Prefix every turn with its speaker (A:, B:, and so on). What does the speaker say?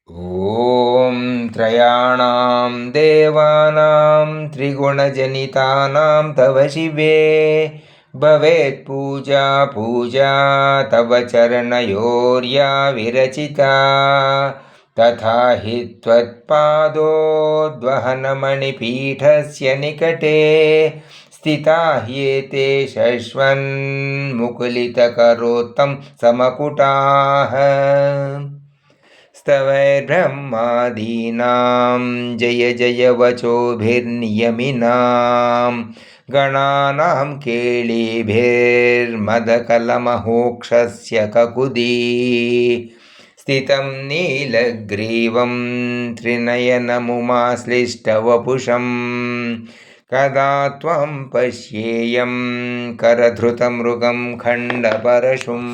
A: ॐ त्रयाणां देवानां त्रिगुणजनितानां तव शिवे भवेत्पूजा पूजा तव चरणयोर्या विरचिता तथा हि त्वत्पादोद्वहनमणिपीठस्य निकटे स्थिता ह्येते शश्वन्मुकुलितकरोत्तं समकुटाः स्तवैर्ब्रह्मादीनां जय जय वचोभिर्नियमिनां गणानां केळिभिर्मदकलमहोक्षस्य ककुदी स्थितं नीलग्रीवं त्रिनयनमुमाश्लिष्टवपुषं कदा त्वं पश्येयं करधृतमृगं खण्डपरशुम्